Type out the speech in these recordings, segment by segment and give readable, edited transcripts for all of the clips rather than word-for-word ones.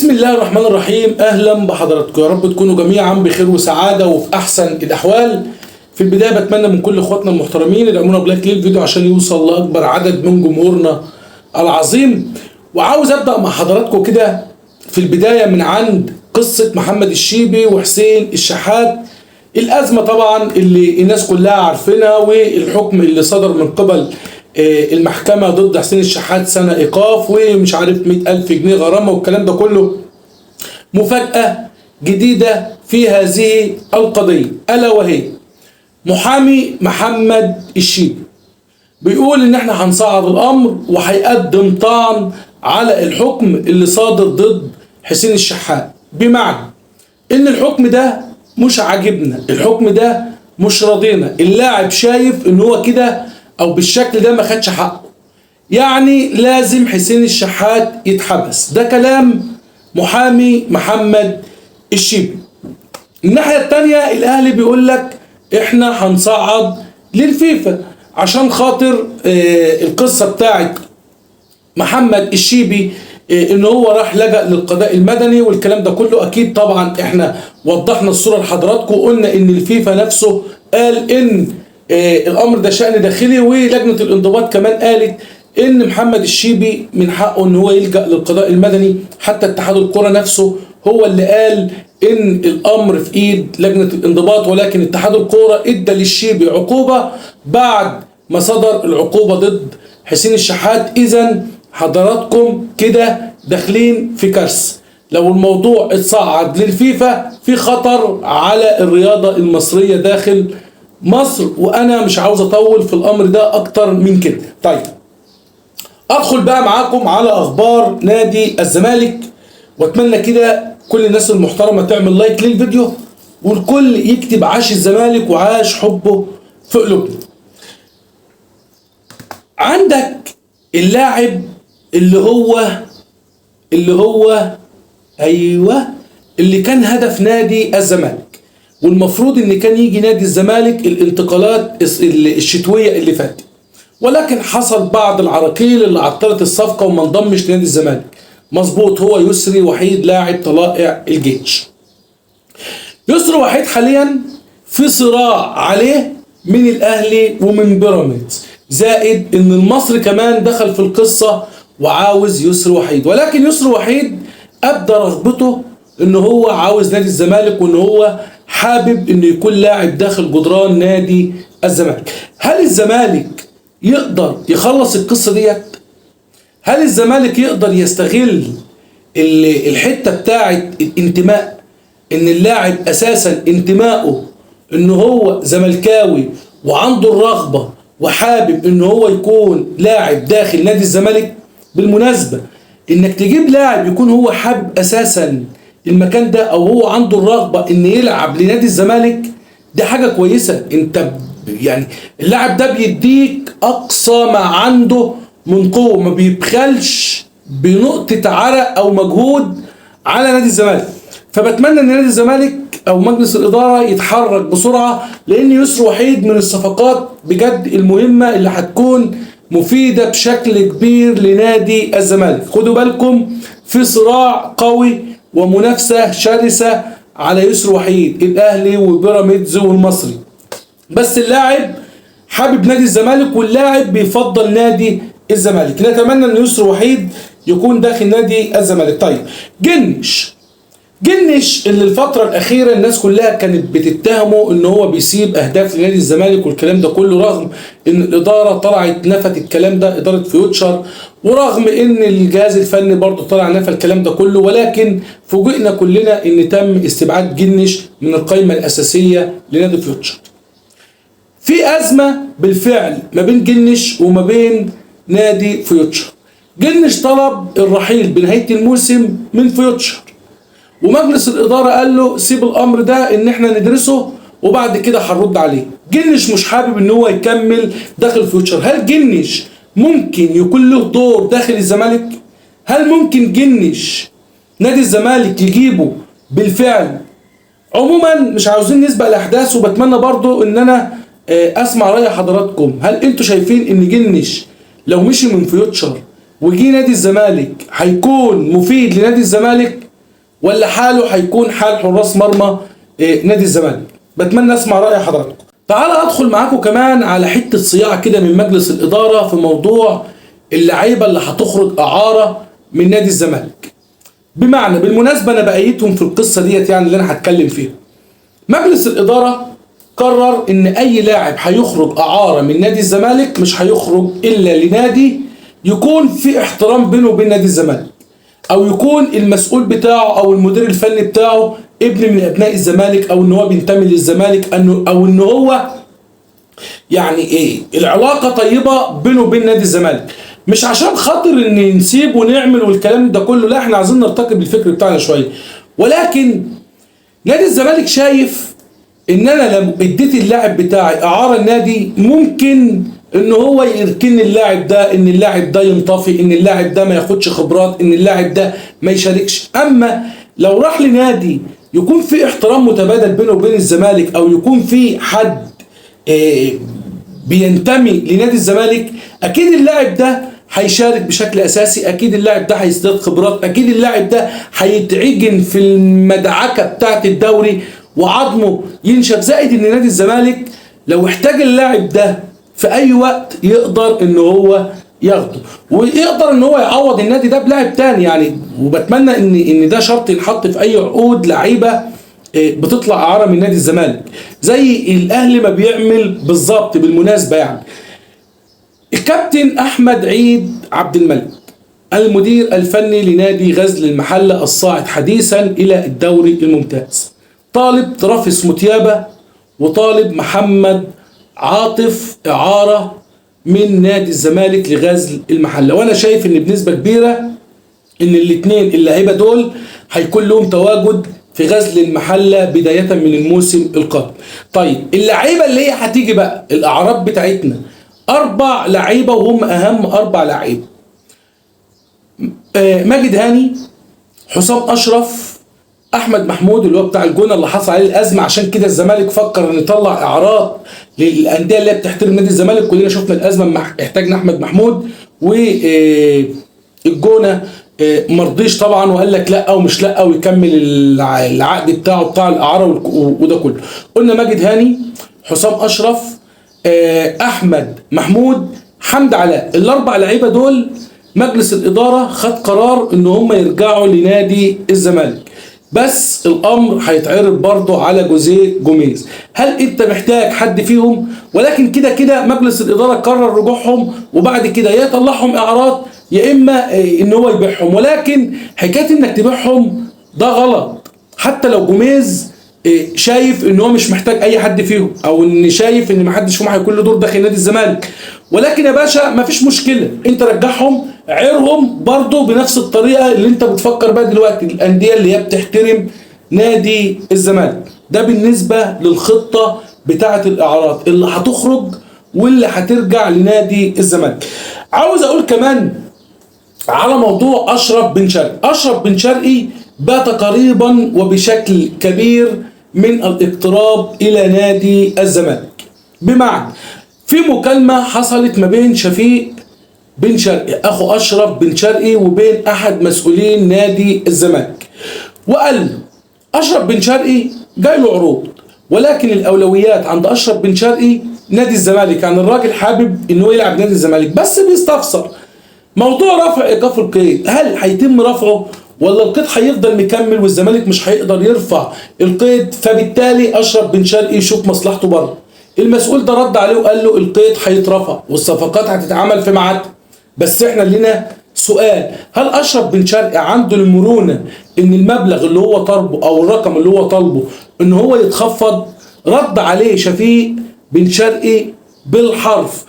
بسم الله الرحمن الرحيم. اهلا بحضراتكم، يا رب تكونوا جميعا بخير وسعاده وفي احسن الاحوال. في البدايه بتمنى من كل اخواتنا المحترمين يدعمونا بلايك للفيديو عشان يوصل لاكبر عدد من جمهورنا العظيم. وعاوز ابدا مع حضراتكم كده في البدايه من عند قصه محمد الشيبي وحسين الشحات. الازمه طبعا اللي الناس كلها عارفينها، والحكم اللي صدر من قبل المحكمة ضد حسين الشحات سنة إيقاف ومش عارف 100,000 جنيه غرامة والكلام ده كله. مفاجأة جديدة في هذه القضية ألا وهي محامي محمد الشيبي بيقول إن إحنا هنصعد الأمر وهيقدم طعن على الحكم اللي صادر ضد حسين الشحات، بمعنى إن الحكم ده مش عاجبنا، الحكم ده مش راضينا، اللاعب شايف إن هو كده او بالشكل ده ما خدش حقه، يعني لازم حسين الشحات يتحبس. ده كلام محامي محمد الشيبي. الناحية التانية الاهلي بيقول لك احنا هنصعد للفيفا عشان خاطر القصة بتاعت محمد الشيبي ان هو راح لجأ للقضاء المدني والكلام ده كله. اكيد طبعا احنا وضحنا الصورة لحضراتكم وقلنا ان الفيفا نفسه قال ان الامر ده شأن داخلي، ولجنة الانضباط كمان قالت ان محمد الشيبي من حقه ان هو يلجأ للقضاء المدني. حتى اتحاد الكرة نفسه هو اللي قال ان الامر في ايد لجنة الانضباط، ولكن اتحاد الكرة ادى للشيبي عقوبة بعد ما صدر العقوبة ضد حسين الشحات. اذا حضراتكم كده داخلين في كارثة. لو الموضوع اتصعد للفيفا في خطر على الرياضة المصرية داخل مصر، وانا مش عاوز اطول في الامر ده اكتر من كده. طيب ادخل بقى معاكم على اخبار نادي الزمالك، واتمنى كده كل الناس المحترمه تعمل لايك للفيديو والكل يكتب عاش الزمالك وعاش حبه في قلوبنا. عندك اللاعب اللي هو ايوه اللي كان هدف نادي الزمالك، والمفروض ان كان يجي نادي الزمالك الانتقالات الشتويه اللي فاتت، ولكن حصل بعض العراقيل اللي عطلت الصفقه وما انضمش لنادي الزمالك. مظبوط، هو يسري وحيد لاعب طلائع الجيش. يسري وحيد حاليا في صراع عليه من الاهلي ومن بيراميدز، زائد ان المصري كمان دخل في القصه وعاوز يسري وحيد، ولكن يسري وحيد ابدى رغبته ان هو عاوز نادي الزمالك وان هو حابب انه يكون لاعب داخل جدران نادي الزمالك. هل الزمالك يقدر يخلص القصة ديت؟ هل الزمالك يقدر يستغل الحتة بتاعت الانتماء، ان اللاعب اساسا انتمائه ان هو زملكاوي وعنده الرغبة وحابب ان هو يكون لاعب داخل نادي الزمالك؟ بالمناسبة انك تجيب لاعب يكون هو حابب اساسا المكان ده او هو عنده الرغبه ان يلعب لنادي الزمالك، دي حاجه كويسه. انت يعني اللاعب ده بيديك اقصى ما عنده من قوه، ما بيبخلش بنقطه عرق او مجهود على نادي الزمالك. فبتمنى ان نادي الزمالك او مجلس الاداره يتحرك بسرعه، لان يسري وحيد من الصفقات بجد المهمه اللي هتكون مفيده بشكل كبير لنادي الزمالك. خدوا بالكم في صراع قوي ومنافسة شرسة على يسري وحيد، الأهلي وبيراميدز والمصري، بس اللاعب حابب نادي الزمالك واللاعب بيفضل نادي الزمالك. نتمنى أن يسري وحيد يكون داخل نادي الزمالك. طيب جنش اللي الفترة الأخيرة الناس كلها كانت بتتهمه إن هو بيسيب أهداف لنادي الزمالك والكلام ده كله، رغم إن الإدارة طلعت نفت الكلام ده، إدارة فيوتشر، ورغم إن الجهاز الفني برضه طلع نفى الكلام ده كله، ولكن فوجئنا كلنا إن تم استبعاد جنش من القائمة الأساسية لنادي فيوتشر. في أزمة بالفعل ما بين جنش وما بين نادي فيوتشر. جنش طلب الرحيل بنهاية الموسم من فيوتشر، ومجلس الإدارة قال له سيب الأمر ده إن إحنا ندرسه وبعد كده هنرد عليه. جنش مش حابب إن هو يكمل داخل فيوتشر. هل جنش ممكن يكون له دور داخل الزمالك؟ هل ممكن جنش نادي الزمالك يجيبه بالفعل؟ عموما مش عاوزين نسبق الأحداث، وبتمنى برضو إن أنا أسمع رأي حضراتكم. هل أنتوا شايفين إن جنش لو مشي من فيوتشر وجي نادي الزمالك هيكون مفيد لنادي الزمالك، ولا حاله هيكون حال حراس مرمى نادي الزمالك؟ بتمنى اسمع رأي حضراتكم. تعال ادخل معاكم كمان على حتة صياعة كده من مجلس الإدارة في موضوع اللعيبة اللي هتخرج إعارة من نادي الزمالك. بمعنى بالمناسبة أنا بأيدهم في القصة ديت يعني اللي أنا هتكلم فيها. مجلس الإدارة قرر إن أي لاعب هيخرج إعارة من نادي الزمالك مش هيخرج إلا لنادي يكون في احترام بينه وبين نادي الزمالك، أو يكون المسؤول بتاعه أو المدير الفني بتاعه ابن من أبناء الزمالك، أو إن هو بينتمي للزمالك، أو إن هو يعني إيه العلاقة طيبة بينه وبين نادي الزمالك. مش عشان خاطر إن نسيب ونعمل والكلام ده كله، لا، إحنا عايزين نرتقي بالفكر بتاعنا شوية. ولكن نادي الزمالك شايف ان انا لو اديت اللاعب بتاعي اعاره النادي ممكن ان هو يركن اللاعب ده، ان اللاعب ده ينطفي، ان اللاعب ده ما ياخدش خبرات، ان اللاعب ده ما يشاركش. اما لو راح لنادي يكون في احترام متبادل بينه وبين الزمالك، او يكون في حد بينتمي لنادي الزمالك، اكيد اللاعب ده هيشارك بشكل اساسي، اكيد اللاعب ده هيزداد خبرات، اكيد اللاعب ده هيتعجن في المدعكه بتاعه الدوري وعظمه ينشف. زائد ان نادي الزمالك لو احتاج اللاعب ده في اي وقت يقدر ان هو ياخده، ويقدر ان هو يعوض النادي ده بلاعب تاني يعني. وبتمنى ان ده شرط ينحط في اي عقود لعيبه بتطلع اعاره من نادي الزمالك، زي الاهلي ما بيعمل بالظبط. بالمناسبه يعني الكابتن احمد عيد عبد الملك المدير الفني لنادي غزل المحله الصاعد حديثا الى الدوري الممتاز طالب ترافيس متيابة وطالب محمد عاطف إعارة من نادي الزمالك لغزل المحلة. وأنا شايف إن بنسبة كبيرة إن الاثنين اللعيبة دول هيكون لهم تواجد في غزل المحلة بداية من الموسم القادم. طيب اللعيبة اللي هي هتيجي بقى الأعراض بتاعتنا 4 لعيبة، وهم أهم 4 لعيبة: ماجد هاني، حسام أشرف، احمد محمود اللي هو بتاع الجونه اللي حصل عليه الازمه، عشان كده الزمالك فكر ان يطلع اعارات للانديه اللي هي بتحترم نادي الزمالك. كلنا شفنا الازمه، احتاجنا احمد محمود، والجونه مرضيش طبعا وقال لك لا ومش لا، ويكمل العقد بتاعه بتاع الاعاره وده كله. قلنا ماجد هاني، حسام اشرف، احمد محمود، حمد علاء. ال4 لعيبه دول مجلس الاداره خد قرار ان هم يرجعوا لنادي الزمالك، بس الامر هيتعرض برضه على جوزيه جوميز. هل انت محتاج حد فيهم؟ ولكن كده كده مجلس الاداره قرر رجوعهم، وبعد كده يا يطلعهم اعارات يا اما ان هو يبيعهم. ولكن حكايه انك تبيعهم ده غلط، حتى لو جوميز شايف ان هو مش محتاج اي حد فيهم، او ان شايف ان محدش فيهم هيكون له دور داخل نادي الزمالك. ولكن يا باشا مفيش مشكله، انت رجعهم، عيرهم برضو بنفس الطريقه اللي انت بتفكر بها دلوقتي الانديه اللي هي بتحترم نادي الزمالك. ده بالنسبه للخطه بتاعه الاعارات اللي هتخرج واللي هترجع لنادي الزمالك. عاوز اقول كمان على موضوع اشرف بن شرقي. اشرف بن شرقي بات قريبا وبشكل كبير من الاقتراب الى نادي الزمالك، بمعنى في مكالمه حصلت ما بين شفيق بن شرقي اخو اشرف بن شرقي وبين احد مسؤولين نادي الزمالك، وقال له اشرف بن شرقي جاي له عروض، ولكن الاولويات عند اشرف بن شرقي نادي الزمالك. يعني الراجل حابب انه يلعب نادي الزمالك بس بيستفسر موضوع رفع ايقاف القيد، هل هيتم رفعه ولا القيد هيفضل مكمل والزمالك مش هيقدر يرفع القيد، فبالتالي اشرف بن شرقي يشوف مصلحته بره. المسؤول ده رد عليه وقال له القيد هيترفع والصفقات هتتعمل في ميعادها، بس احنا لنا سؤال: هل اشرف بن شرقي عنده المرونه ان المبلغ اللي هو طالبه او الرقم اللي هو طالبه ان هو يتخفض؟ رد عليه شفيق بن شرقي بالحرف،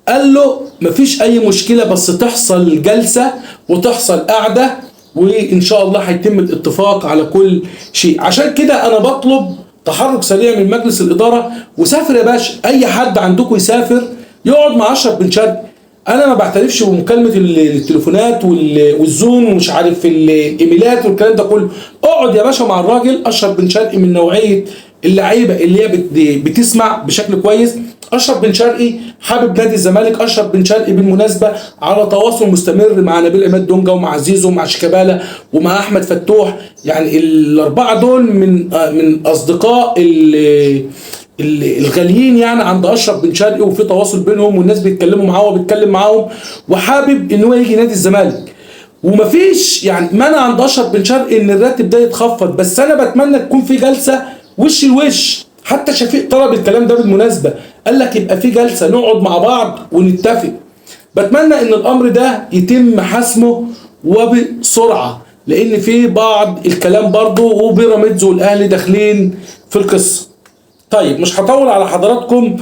قال له مفيش اي مشكله، بس تحصل جلسه وتحصل قعده وان شاء الله هيتم الاتفاق على كل شيء. عشان كده انا بطلب تحرك سريع من مجلس الاداره، وسافر يا باشا، اي حد عندكم يسافر يقعد مع اشرف بن شرقي. انا ما بعترفش بمكالمه التليفونات والزوم ومش عارف الايميلات والكلام ده كله. اقعد يا باشا مع الراجل. اشرف بن شرقي من نوعيه اللعيبه اللي هي بتسمع بشكل كويس. اشرف بن شرقي حابب نادي الزمالك. اشرف بن شرقي بالمناسبه على تواصل مستمر مع نبيل عماد دونجا ومع زيزو ومع شيكابالا ومع احمد فتوح. يعني الاربعه دول من اصدقاء الغاليين يعني عند اشرف بن شرقي، وفي تواصل بينهم والناس بيتكلموا معاه وبيتكلم معاهم، وحابب ان هو يجي نادي الزمالك. ومفيش يعني مانع عند اشرف بن شرقي ان الراتب ده يتخفض، بس انا بتمنى تكون في جلسه وش لوش. حتى شفيق طلب الكلام ده بالمناسبه، قال لك يبقى في جلسه نقعد مع بعض ونتفق. بتمنى ان الامر ده يتم حسمه وبسرعه، لان في بعض الكلام برضه وبيراميدز والاهلي داخلين في القصه. طيب مش هطول على حضراتكم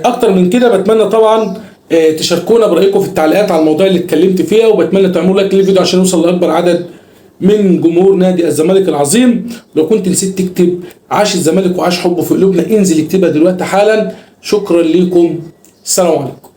اكتر من كده. بتمنى طبعا تشاركونا برايكم في التعليقات على الموضوع اللي اتكلمت فيها، وبتمنى تعملوا لايك للفيديو عشان يوصل لاكبر عدد من جمهور نادي الزمالك العظيم. لو كنت نسيت تكتب عاش الزمالك وعاش حبه في قلوبنا، انزل اكتبها دلوقتي حالا. شكرا لكم، السلام عليكم.